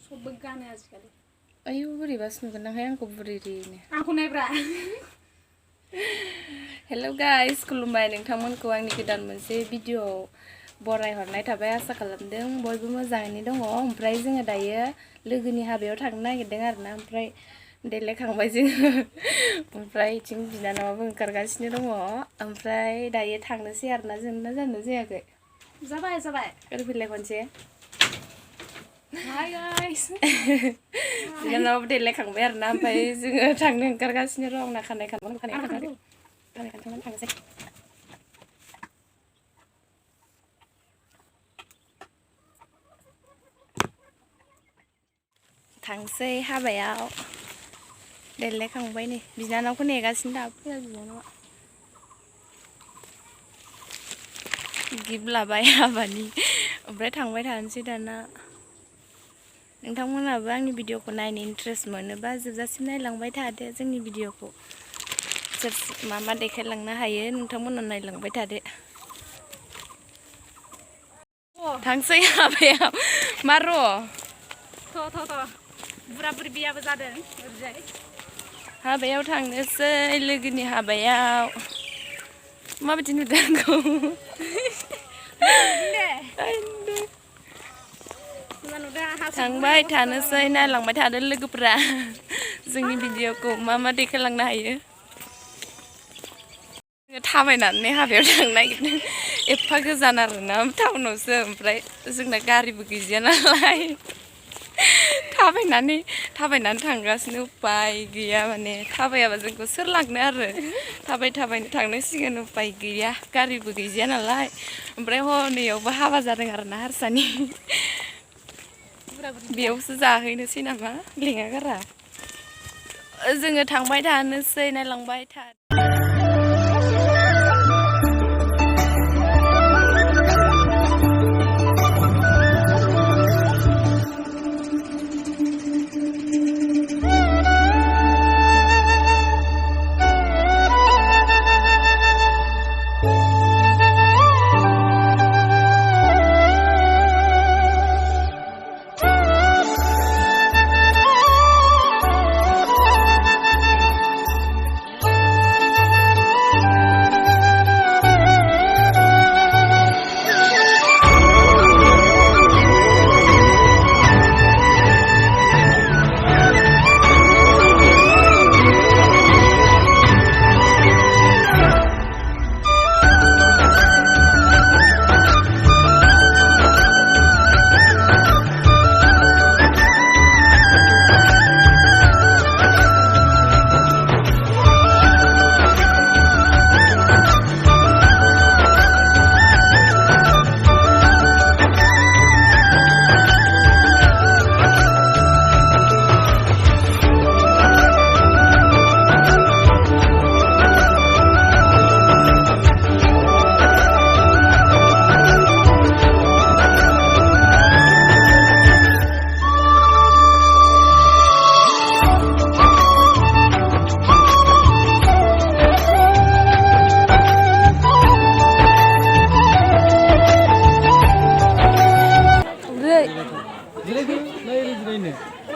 सबबो गानो आजिखालि आयु बोरैबासो नुगोनहाय आंखौ बुरैरिनो आंखौ नायब्रा हेलौ गाइस खुलुमबाय नोंथांमोनखौ आंनि गोदान मोनसे भिडिअ बरायहरनाय थाबाय आसा खालामदों बयबो मोजाङैनो दङ ओमफ्राय जोङो दायो लोगोनि हाबायाव थांनो नागिरदों आरोना ओमफ्राय देलायखांबाय जोङो ओमफ्राय इथिं बिनानावाबो ओंखारगासिनो दङ ओमफ्राय दायो थांनोसै आरोना जोंना जानो जायाखै जाबाय ओरै फैलाय खनसे हाय गाइस बिनानावाबो देलायखांबाय आरोना ओमफ्राय जोङो थांनो ओंखारगासिनो दं आंना खानाय खानथांनानै थांनोसै थांसै हाबायाव देलायखांबाय नै बिनानावखौ नेगासिनो दाबो फैया बिनानावा गिफ्ट लाबाय हाबानि ओमफ्राय थांबाय थानोसै दाना नोंथांमोनाबो आंनि भिडिअखौ नायनो इन्ट्रेस्ट मोनोबा जोबजासिम नायलांबाय थादो जोंनि भिडिअखौ मा मा देखायलांनो हायो नोंथांमोना नायलांबाय थादो थांसै हाबायाव मा र' बुरा बुरियाबो जादों ओरैजाय हाबायाव थांनोसै लोगोनि हाबायाव माबायदि नुदों आंखौ थांबाय थानोसै नायलांबाय थादो लोगोफोरा जोंनि भिडिअखौ मा मा देखायलांनो हायो जोङो थाबायनानै हाबायाव थांनो नागिरदों एफा गोजान आरोना टाउनावसो ओमफ्राय जोंना गारिबो गैजाया नालाय थाबायनानै थांगासिनो उपाय गैया माने थाबायाबा जोंखौ सोर लांनो आरो थाबायनो थांनांसिगोन उपाय गैया गारिबो गैजाया नालाय ओमफ्राय हनैयावबो हाबा जादों आरोना हारसानि बेयावसो जाहैनोसै नामा लेङा गारा जोङो थांबाय थानोसै नायलांबाय था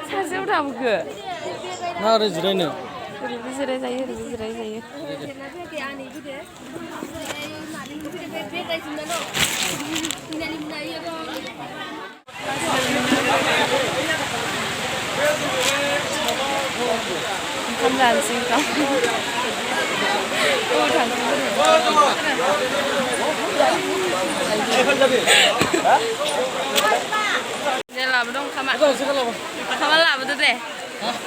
सासेयाव थांखो मा ओरै जिरायनो ओरैबो जिरायजायो ओरैबो जिरायजायो ओंखाम जानोसै ओंखाम दे लाबोदो ओंखामा लाबोदो दे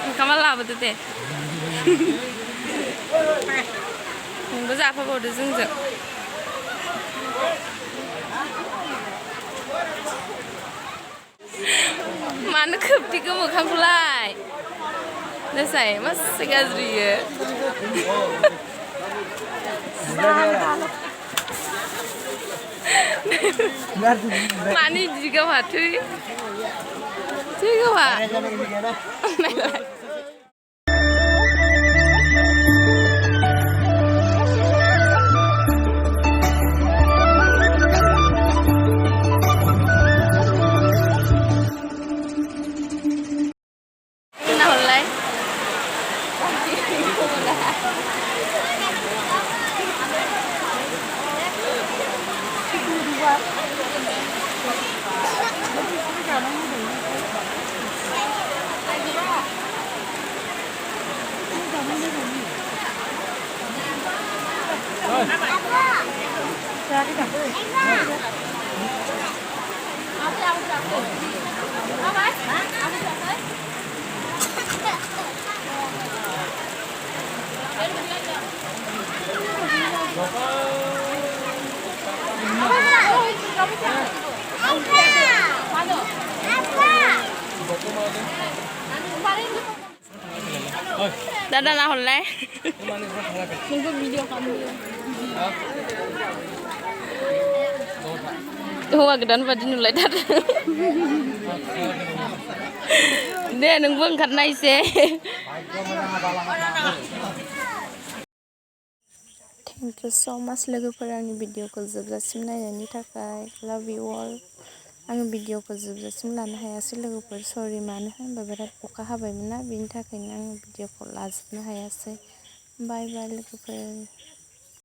ओंखामा लाबोदो दे नोंबो जाफाबावदो जोंजों मानो खोबदिखो मोखांखौलाय नोसाय मासे गाज्रियो मानि इदि गावहा थै गावहा दादा ना हरलाय नोंबो भिडिअ खालामदो हौवा गोदान बादि नुलायथारो दे नोंबो ओंखारनाय एसे थेंक इउ स' माच लोगोफोर आंनि भिडिअखौ जोबजासिम नायनायनि थाखाय लाभ इउ अल आङो भिडिअखौ जोबजासिम लानो हायासै लोगोफोर सरि मानो होनबा बिराद अखा हाबायमोन ना बेनि थाखायनो आङो भिडिअखौ लाजोबनो हायासै बाय बाय लोगोफोर